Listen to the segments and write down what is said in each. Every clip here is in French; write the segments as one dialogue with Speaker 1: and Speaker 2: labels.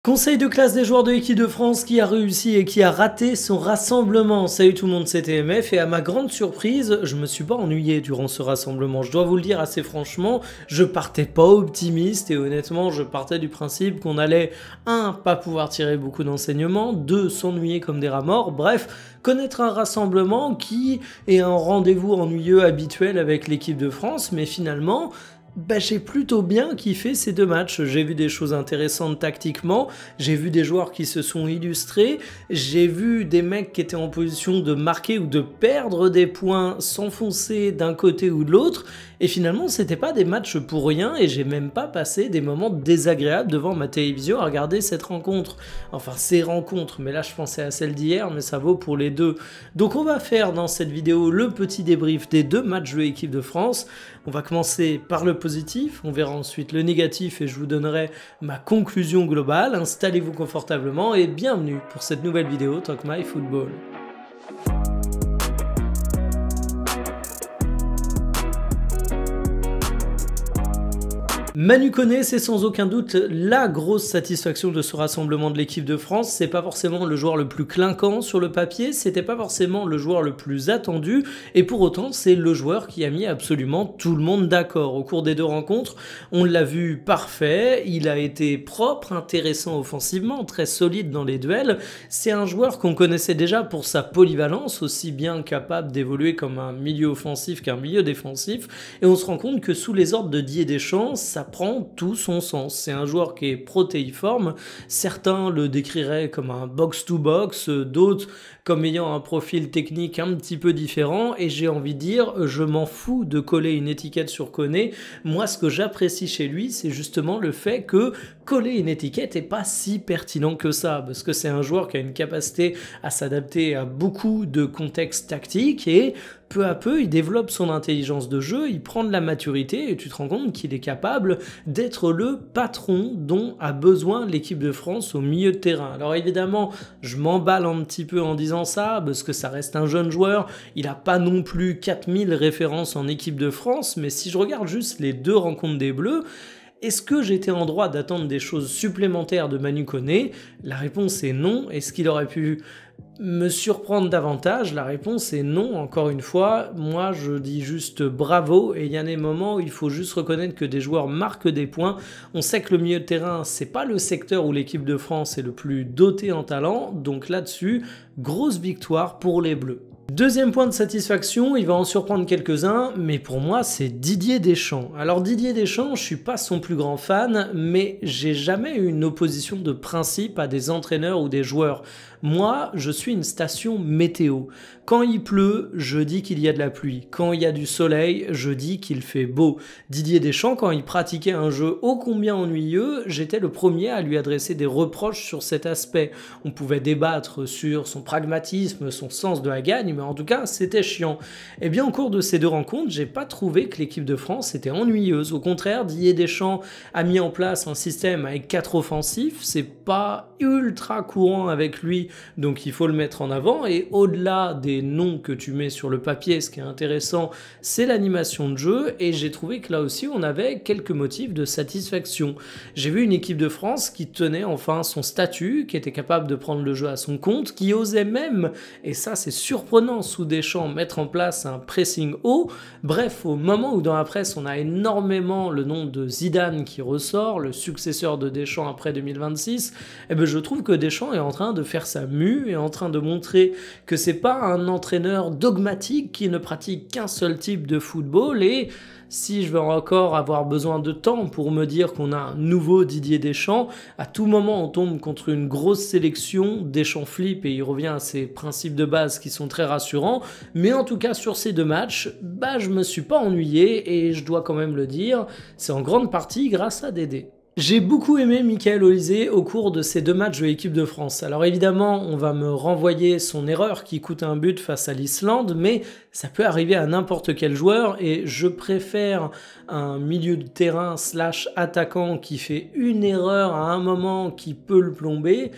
Speaker 1: Conseil de classe des joueurs de l'équipe de France qui a réussi et qui a raté son rassemblement. Salut tout le monde, c'est TMF et à ma grande surprise, je me suis pas ennuyé durant ce rassemblement. Je dois vous le dire assez franchement, je partais pas optimiste et honnêtement, je partais du principe qu'on allait 1. Pas pouvoir tirer beaucoup d'enseignements, 2. S'ennuyer comme des rats morts, bref, connaître un rassemblement qui est un rendez-vous ennuyeux habituel avec l'équipe de France, mais finalement, j'ai plutôt bien kiffé ces deux matchs. J'ai vu des choses intéressantes tactiquement, j'ai vu des joueurs qui se sont illustrés, j'ai vu des mecs qui étaient en position de marquer ou de perdre des points, s'enfoncer d'un côté ou de l'autre, et finalement c'était pas des matchs pour rien et j'ai même pas passé des moments désagréables devant ma télévision à regarder cette rencontre. Enfin ces rencontres, mais là je pensais à celle d'hier, mais ça vaut pour les deux. Donc on va faire dans cette vidéo le petit débrief des deux matchs de l'équipe de France. On va commencer par le positif, on verra ensuite le négatif et je vous donnerai ma conclusion globale. Installez-vous confortablement et bienvenue pour cette nouvelle vidéo Talk My Football. Manu Koné, c'est sans aucun doute la grosse satisfaction de ce rassemblement de l'équipe de France. C'est pas forcément le joueur le plus clinquant sur le papier, c'était pas forcément le joueur le plus attendu, et pour autant c'est le joueur qui a mis absolument tout le monde d'accord. Au cours des deux rencontres, on l'a vu parfait, il a été propre, intéressant offensivement, très solide dans les duels. C'est un joueur qu'on connaissait déjà pour sa polyvalence, aussi bien capable d'évoluer comme un milieu offensif qu'un milieu défensif, et on se rend compte que sous les ordres de Didier Deschamps, ça prend tout son sens. C'est un joueur qui est protéiforme, certains le décriraient comme un box-to-box, d'autres comme ayant un profil technique un petit peu différent, et j'ai envie de dire, je m'en fous de coller une étiquette sur Koné. Moi, ce que j'apprécie chez lui, c'est justement le fait que coller une étiquette n'est pas si pertinent que ça, parce que c'est un joueur qui a une capacité à s'adapter à beaucoup de contextes tactiques, et peu à peu, il développe son intelligence de jeu, il prend de la maturité, et tu te rends compte qu'il est capable d'être le patron dont a besoin l'équipe de France au milieu de terrain. Alors évidemment, je m'emballe un petit peu en disant ça, parce que ça reste un jeune joueur, il n'a pas non plus 4000 références en équipe de France, mais si je regarde juste les deux rencontres des Bleus, est-ce que j'étais en droit d'attendre des choses supplémentaires de Manu Koné? La réponse est non. Est-ce qu'il aurait pu me surprendre davantage? La réponse est non, encore une fois. Moi, je dis juste bravo, et il y a des moments où il faut juste reconnaître que des joueurs marquent des points. On sait que le milieu de terrain, c'est pas le secteur où l'équipe de France est le plus doté en talent, donc là-dessus, grosse victoire pour les Bleus. Deuxième point de satisfaction, il va en surprendre quelques-uns, mais pour moi c'est Didier Deschamps. Alors Didier Deschamps, je suis pas son plus grand fan, mais j'ai jamais eu une opposition de principe à des entraîneurs ou des joueurs. Moi, je suis une station météo. Quand il pleut, je dis qu'il y a de la pluie. Quand il y a du soleil, je dis qu'il fait beau. Didier Deschamps, quand il pratiquait un jeu ô combien ennuyeux, j'étais le premier à lui adresser des reproches sur cet aspect. On pouvait débattre sur son pragmatisme, son sens de la gagne, mais en tout cas, c'était chiant. Et bien, au cours de ces deux rencontres, j'ai pas trouvé que l'équipe de France était ennuyeuse. Au contraire, Didier Deschamps a mis en place un système avec 4 offensifs. C'est pas ultra courant avec lui, donc il faut le mettre en avant. Et au-delà des noms que tu mets sur le papier, ce qui est intéressant, c'est l'animation de jeu. Et j'ai trouvé que là aussi, on avait quelques motifs de satisfaction. J'ai vu une équipe de France qui tenait enfin son statut, qui était capable de prendre le jeu à son compte, qui osait même, et ça c'est surprenant sous Deschamps, mettre en place un pressing haut. Bref, au moment où dans la presse on a énormément le nom de Zidane qui ressort, le successeur de Deschamps après 2026, eh ben je trouve que Deschamps est en train de faire sa mue, et en train de montrer que c'est pas un entraîneur dogmatique qui ne pratique qu'un seul type de football. Et si je veux encore avoir besoin de temps pour me dire qu'on a un nouveau Didier Deschamps, à tout moment on tombe contre une grosse sélection, Deschamps flippe et il revient à ses principes de base qui sont très rassurants. Mais en tout cas sur ces deux matchs, je me suis pas ennuyé, et je dois quand même le dire, c'est en grande partie grâce à Dédé. J'ai beaucoup aimé Michael Olise au cours de ces deux matchs de l'équipe de France. Alors évidemment, on va me renvoyer son erreur qui coûte un but face à l'Islande, mais ça peut arriver à n'importe quel joueur, et je préfère un milieu de terrain / attaquant qui fait une erreur à un moment qui peut le plomber,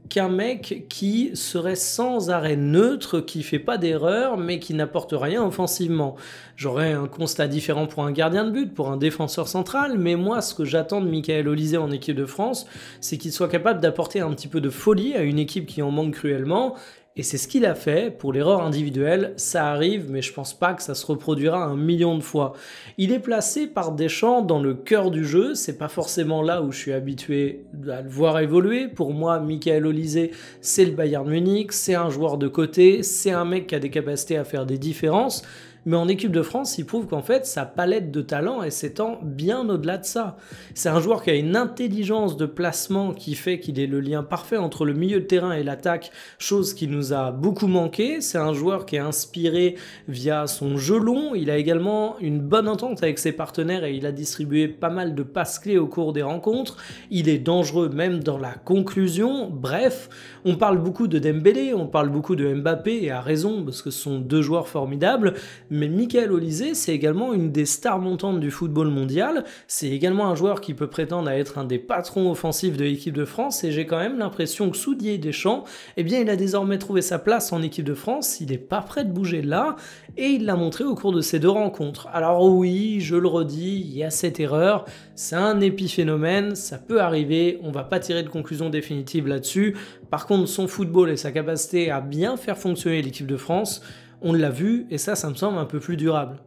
Speaker 1: qu'un mec qui serait sans arrêt neutre, qui fait pas d'erreur, mais qui n'apporte rien offensivement. J'aurais un constat différent pour un gardien de but, pour un défenseur central, mais moi, ce que j'attends de Michael Olise en équipe de France, c'est qu'il soit capable d'apporter un petit peu de folie à une équipe qui en manque cruellement. Et c'est ce qu'il a fait. Pour l'erreur individuelle, ça arrive, mais je pense pas que ça se reproduira 1 million de fois. Il est placé par Deschamps dans le cœur du jeu. C'est pas forcément là où je suis habitué à le voir évoluer. Pour moi, Michael Olise, c'est le Bayern Munich, c'est un joueur de côté, c'est un mec qui a des capacités à faire des différences. Mais en équipe de France, il prouve qu'en fait, sa palette de talent, elle s'étend bien au-delà de ça. C'est un joueur qui a une intelligence de placement qui fait qu'il est le lien parfait entre le milieu de terrain et l'attaque, chose qui nous a beaucoup manqué. C'est un joueur qui est inspiré via son jeu long. Il a également une bonne entente avec ses partenaires et il a distribué pas mal de passes clés au cours des rencontres. Il est dangereux même dans la conclusion. Bref, on parle beaucoup de Dembélé, on parle beaucoup de Mbappé, et à raison, parce que ce sont deux joueurs formidables. Mais Michael Olise, c'est également une des stars montantes du football mondial. C'est également un joueur qui peut prétendre à être un des patrons offensifs de l'équipe de France. Et j'ai quand même l'impression que sous Didier Deschamps, eh bien, il a désormais trouvé sa place en équipe de France. Il n'est pas prêt de bouger de là. Et il l'a montré au cours de ces deux rencontres. Alors oui, je le redis, il y a cette erreur. C'est un épiphénomène, ça peut arriver. On ne va pas tirer de conclusion définitive là-dessus. Par contre, son football et sa capacité à bien faire fonctionner l'équipe de France, on l'a vu, et ça me semble un peu plus durable.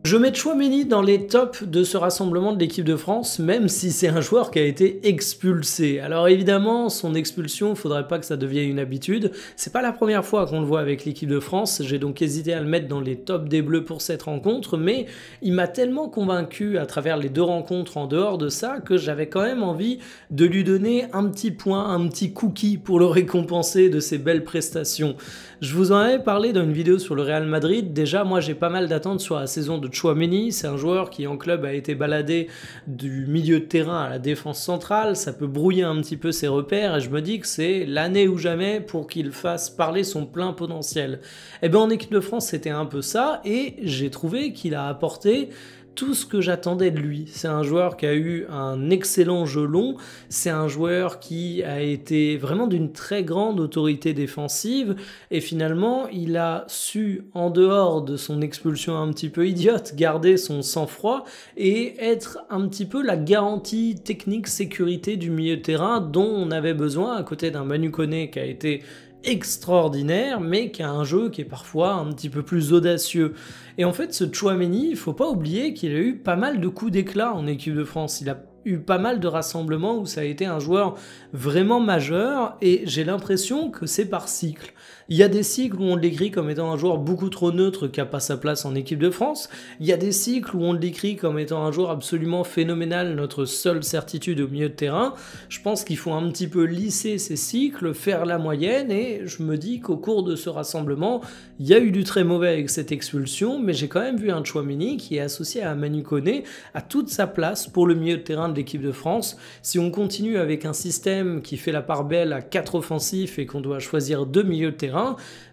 Speaker 1: Je mets Tchouaméni dans les tops de ce rassemblement de l'équipe de France, même si c'est un joueur qui a été expulsé. Alors évidemment, son expulsion, il ne faudrait pas que ça devienne une habitude. C'est pas la première fois qu'on le voit avec l'équipe de France. J'ai donc hésité à le mettre dans les tops des Bleus pour cette rencontre, mais il m'a tellement convaincu à travers les deux rencontres en dehors de ça que j'avais quand même envie de lui donner un petit point, un petit cookie pour le récompenser de ses belles prestations. Je vous en avais parlé dans une vidéo sur le Real Madrid. Déjà, moi, j'ai pas mal d'attentes sur la saison de Tchouaméni. C'est un joueur qui, en club, a été baladé du milieu de terrain à la défense centrale. Ça peut brouiller un petit peu ses repères et je me dis que c'est l'année ou jamais pour qu'il fasse parler son plein potentiel. Et bien, en équipe de France, c'était un peu ça et j'ai trouvé qu'il a apporté tout ce que j'attendais de lui. C'est un joueur qui a eu un excellent jeu long, c'est un joueur qui a été vraiment d'une très grande autorité défensive et finalement il a su, en dehors de son expulsion un petit peu idiote, garder son sang-froid et être un petit peu la garantie technique sécurité du milieu de terrain dont on avait besoin à côté d'un Manu Koné qui a été extraordinaire, mais qui a un jeu qui est parfois un petit peu plus audacieux. Et en fait, ce Tchouaméni, il faut pas oublier qu'il a eu pas mal de coups d'éclat en équipe de France. Il a eu pas mal de rassemblements où ça a été un joueur vraiment majeur et j'ai l'impression que c'est par cycle. Il y a des cycles où on le décrit comme étant un joueur beaucoup trop neutre qui n'a pas sa place en équipe de France. Il y a des cycles où on le décrit comme étant un joueur absolument phénoménal, notre seule certitude au milieu de terrain. Je pense qu'il faut un petit peu lisser ces cycles, faire la moyenne et je me dis qu'au cours de ce rassemblement, il y a eu du très mauvais avec cette expulsion, mais j'ai quand même vu un Tchouaméni qui est associé à Manu Koné à toute sa place pour le milieu de terrain de l'équipe de France. Si on continue avec un système qui fait la part belle à 4 offensifs et qu'on doit choisir 2 milieux de terrain,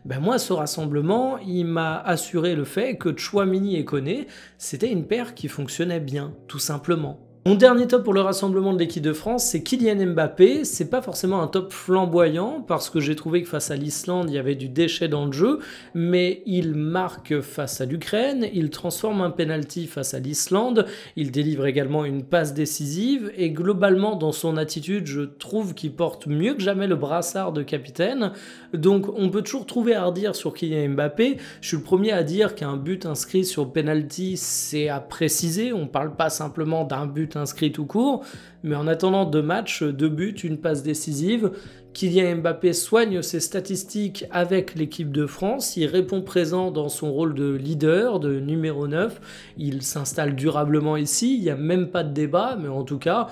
Speaker 1: ben moi ce rassemblement il m'a assuré le fait que Tchouaméni et Koné c'était une paire qui fonctionnait bien, tout simplement. Mon dernier top pour le rassemblement de l'équipe de France, c'est Kylian Mbappé. C'est pas forcément un top flamboyant parce que j'ai trouvé que face à l'Islande, il y avait du déchet dans le jeu, mais il marque face à l'Ukraine, il transforme un penalty face à l'Islande, il délivre également une passe décisive et globalement dans son attitude, je trouve qu'il porte mieux que jamais le brassard de capitaine. Donc on peut toujours trouver à redire sur Kylian Mbappé. Je suis le premier à dire qu'un but inscrit sur penalty, c'est à préciser. On parle pas simplement d'un but inscrit tout court, mais en attendant 2 matchs, 2 buts, une passe décisive, Kylian Mbappé soigne ses statistiques avec l'équipe de France, il répond présent dans son rôle de leader, de numéro 9, il s'installe durablement ici, il n'y a même pas de débat, mais en tout cas,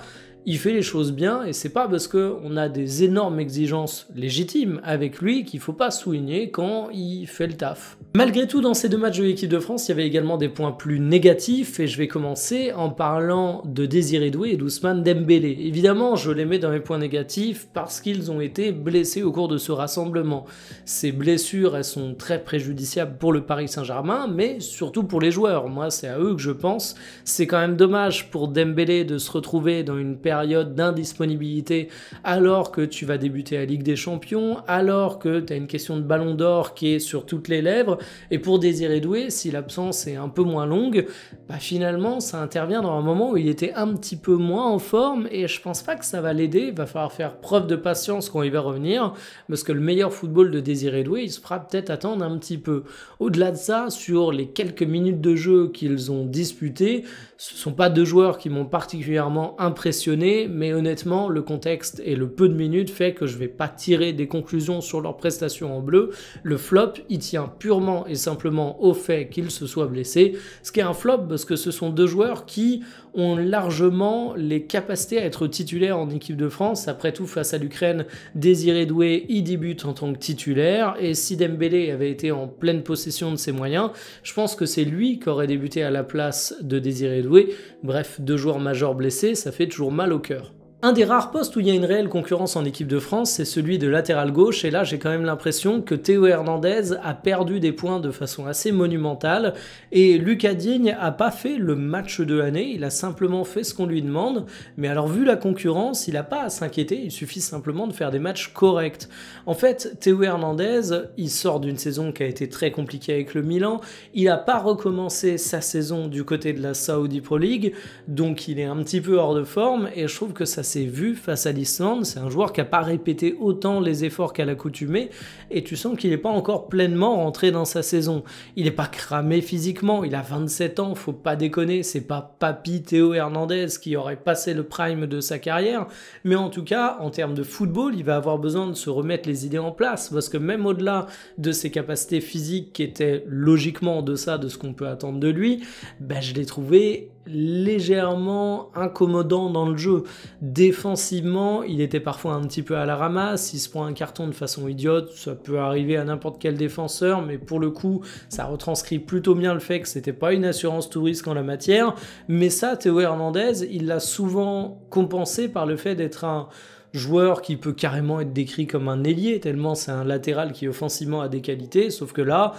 Speaker 1: il fait les choses bien et c'est pas parce qu'on a des énormes exigences légitimes avec lui qu'il faut pas souligner quand il fait le taf. Malgré tout, dans ces 2 matchs de l'équipe de France, il y avait également des points plus négatifs et je vais commencer en parlant de Désiré Doué et d'Ousmane Dembélé. Évidemment, je les mets dans mes points négatifs parce qu'ils ont été blessés au cours de ce rassemblement. Ces blessures, elles sont très préjudiciables pour le Paris Saint-Germain, mais surtout pour les joueurs. Moi, c'est à eux que je pense. C'est quand même dommage pour Dembélé de se retrouver dans une période période d'indisponibilité alors que tu vas débuter à Ligue des Champions, alors que tu as une question de ballon d'or qui est sur toutes les lèvres. Et pour Désiré Doué, si l'absence est un peu moins longue, bah finalement ça intervient dans un moment où il était un petit peu moins en forme et je pense pas que ça va l'aider. Il va falloir faire preuve de patience quand il va revenir parce que le meilleur football de Désiré Doué, il se fera peut-être attendre un petit peu. Au-delà de ça, sur les quelques minutes de jeu qu'ils ont disputées, ce ne sont pas deux joueurs qui m'ont particulièrement impressionné, mais honnêtement, le contexte et le peu de minutes fait que je ne vais pas tirer des conclusions sur leurs prestations en bleu. Le flop, il tient purement et simplement au fait qu'ils se soient blessés, ce qui est un flop parce que ce sont deux joueurs qui ont largement les capacités à être titulaires en équipe de France. Après tout, face à l'Ukraine, Désiré Doué y débute en tant que titulaire, et si Dembélé avait été en pleine possession de ses moyens, je pense que c'est lui qui aurait débuté à la place de Désiré Doué. Bref, deux joueurs majeurs blessés, ça fait toujours mal au cœur. Un des rares postes où il y a une réelle concurrence en équipe de France, c'est celui de latéral gauche, et là j'ai quand même l'impression que Théo Hernandez a perdu des points de façon assez monumentale, et Lucas Digne a pas fait le match de l'année, il a simplement fait ce qu'on lui demande, mais alors vu la concurrence, il n'a pas à s'inquiéter, il suffit simplement de faire des matchs corrects. En fait, Théo Hernandez, il sort d'une saison qui a été très compliquée avec le Milan, il n'a pas recommencé sa saison du côté de la Saudi Pro League, donc il est un petit peu hors de forme, et je trouve que ça s'est vu face à l'Islande. C'est un joueur qui n'a pas répété autant les efforts qu'à l'accoutumée et tu sens qu'il n'est pas encore pleinement rentré dans sa saison. Il n'est pas cramé physiquement, il a 27 ans, faut pas déconner, c'est pas Papy Théo Hernandez qui aurait passé le prime de sa carrière, mais en tout cas, en termes de football, il va avoir besoin de se remettre les idées en place parce que même au-delà de ses capacités physiques qui étaient logiquement en deçà de ce qu'on peut attendre de lui, je l'ai trouvé légèrement incommodant dans le jeu. Défensivement, il était parfois un petit peu à la ramasse, il se prend un carton de façon idiote, ça peut arriver à n'importe quel défenseur, mais pour le coup, ça retranscrit plutôt bien le fait que c'était pas une assurance tout risque en la matière, mais ça, Théo Hernandez, il l'a souvent compensé par le fait d'être un joueur qui peut carrément être décrit comme un ailier, tellement c'est un latéral qui offensivement a des qualités, sauf que là,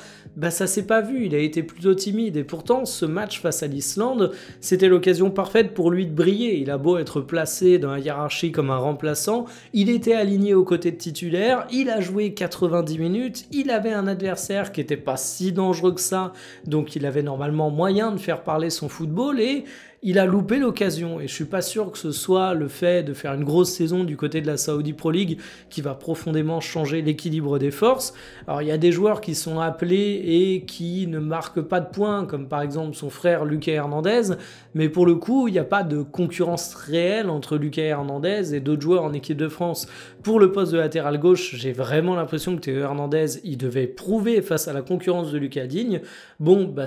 Speaker 1: ça s'est pas vu, il a été plutôt timide, et pourtant ce match face à l'Islande, c'était l'occasion parfaite pour lui de briller. Il a beau être placé dans la hiérarchie comme un remplaçant, il était aligné aux côtés de titulaire, il a joué 90 minutes, il avait un adversaire qui était pas si dangereux que ça, donc il avait normalement moyen de faire parler son football, et il a loupé l'occasion, et je suis pas sûr que ce soit le fait de faire une grosse saison du côté de la Saudi Pro League qui va profondément changer l'équilibre des forces. Alors il y a des joueurs qui sont appelés et qui ne marquent pas de points, comme par exemple son frère Lucas Hernandez, mais pour le coup il n'y a pas de concurrence réelle entre Lucas Hernandez et d'autres joueurs en équipe de France. Pour le poste de latéral gauche, j'ai vraiment l'impression que Théo Hernandez, il devait prouver face à la concurrence de Lucas Digne.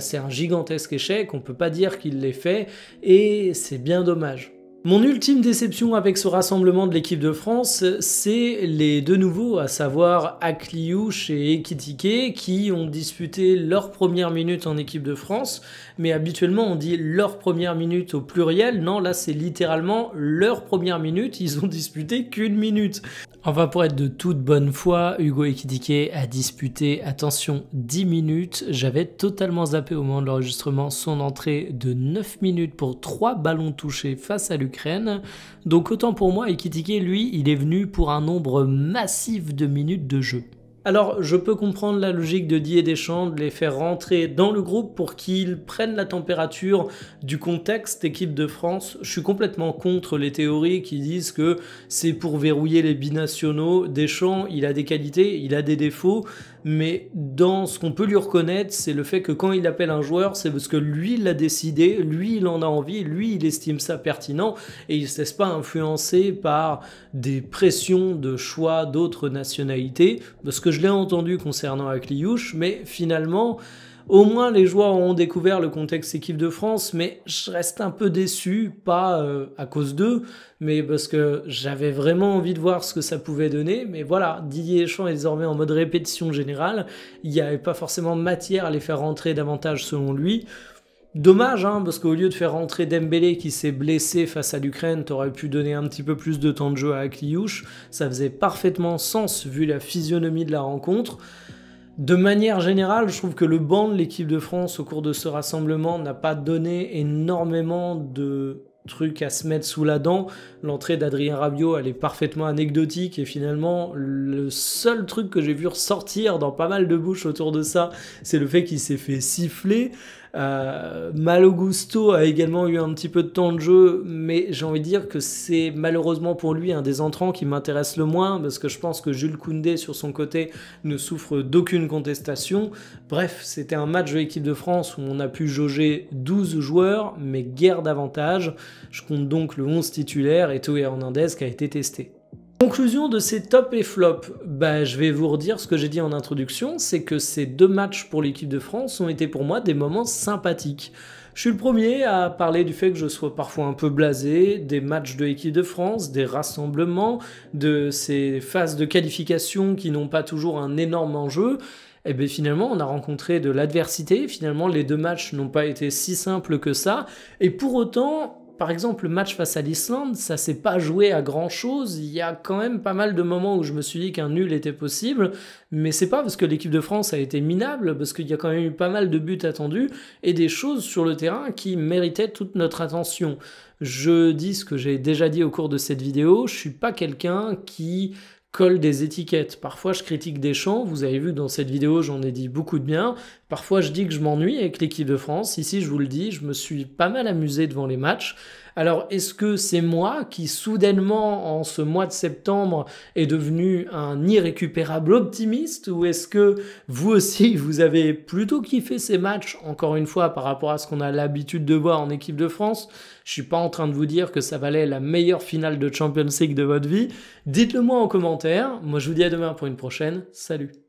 Speaker 1: C'est un gigantesque échec, on peut pas dire qu'il l'ait fait, et c'est bien dommage. Mon ultime déception avec ce rassemblement de l'équipe de France, c'est les deux nouveaux, à savoir Akliouche et Ekitike, qui ont disputé leur première minute en équipe de France, mais habituellement on dit leur première minute au pluriel, non là c'est littéralement leur première minute, ils ont disputé qu'une minute. Enfin, pour être de toute bonne foi, Hugo Ekitike a disputé, attention, 10 minutes. J'avais totalement zappé au moment de l'enregistrement son entrée de 9 minutes pour 3 ballons touchés face à l'Ukraine. Donc autant pour moi, Ekitike, lui, il est venu pour un nombre massif de minutes de jeu. Alors, je peux comprendre la logique de Didier Deschamps de les faire rentrer dans le groupe pour qu'ils prennent la température du contexte équipe de France. Je suis complètement contre les théories qui disent que c'est pour verrouiller les binationaux. Deschamps, il a des qualités, il a des défauts, mais dans ce qu'on peut lui reconnaître, c'est le fait que quand il appelle un joueur, c'est parce que lui l'a décidé, lui il en a envie, lui il estime ça pertinent, et il ne se laisse pas influencer par des pressions de choix d'autres nationalités, parce que je l'ai entendu concernant Akliouche, mais finalement, au moins les joueurs ont découvert le contexte équipe de France, mais je reste un peu déçu, pas à cause d'eux, mais parce que j'avais vraiment envie de voir ce que ça pouvait donner. Mais voilà, Didier Deschamps est désormais en mode répétition générale, il n'y avait pas forcément matière à les faire rentrer davantage selon lui. Dommage, parce qu'au lieu de faire rentrer Dembélé qui s'est blessé face à l'Ukraine, t'aurais pu donner un petit peu plus de temps de jeu à Akliouche. Ça faisait parfaitement sens vu la physionomie de la rencontre. De manière générale, je trouve que le banc de l'équipe de France au cours de ce rassemblement n'a pas donné énormément de truc à se mettre sous la dent. L'entrée d'Adrien Rabiot, elle est parfaitement anecdotique et finalement, le seul truc que j'ai vu ressortir dans pas mal de bouches autour de ça, c'est le fait qu'il s'est fait siffler. Malo Gusto a également eu un petit peu de temps de jeu, mais j'ai envie de dire que c'est malheureusement pour lui un des entrants qui m'intéresse le moins, parce que je pense que Jules Koundé sur son côté ne souffre d'aucune contestation. Bref, c'était un match de l'équipe de France où on a pu jauger 12 joueurs, mais guère davantage. Je compte donc le 11 titulaire et Théo Hernandez qui a été testé. Conclusion de ces tops et flops, je vais vous redire ce que j'ai dit en introduction, c'est que ces 2 matchs pour l'équipe de France ont été pour moi des moments sympathiques. Je suis le premier à parler du fait que je sois parfois un peu blasé des matchs de l'équipe de France, des rassemblements, de ces phases de qualification qui n'ont pas toujours un énorme enjeu. Et bien finalement, on a rencontré de l'adversité, finalement les 2 matchs n'ont pas été si simples que ça, et pour autant... Par exemple, le match face à l'Islande, ça s'est pas joué à grand chose. Il y a quand même pas mal de moments où je me suis dit qu'un nul était possible, mais c'est pas parce que l'équipe de France a été minable, parce qu'il y a quand même eu pas mal de buts attendus et des choses sur le terrain qui méritaient toute notre attention. Je dis ce que j'ai déjà dit au cours de cette vidéo, je suis pas quelqu'un qui colle des étiquettes. Parfois, je critique Deschamps. Vous avez vu que dans cette vidéo, j'en ai dit beaucoup de bien. Parfois, je dis que je m'ennuie avec l'équipe de France. Ici, je vous le dis, je me suis pas mal amusé devant les matchs. Alors, est-ce que c'est moi qui, soudainement, en ce mois de septembre, est devenu un irrécupérable optimiste? Ou est-ce que vous aussi, vous avez plutôt kiffé ces matchs, encore une fois, par rapport à ce qu'on a l'habitude de voir en équipe de France? Je suis pas en train de vous dire que ça valait la meilleure finale de Champions League de votre vie. Dites-le moi en commentaire. Moi, je vous dis à demain pour une prochaine. Salut!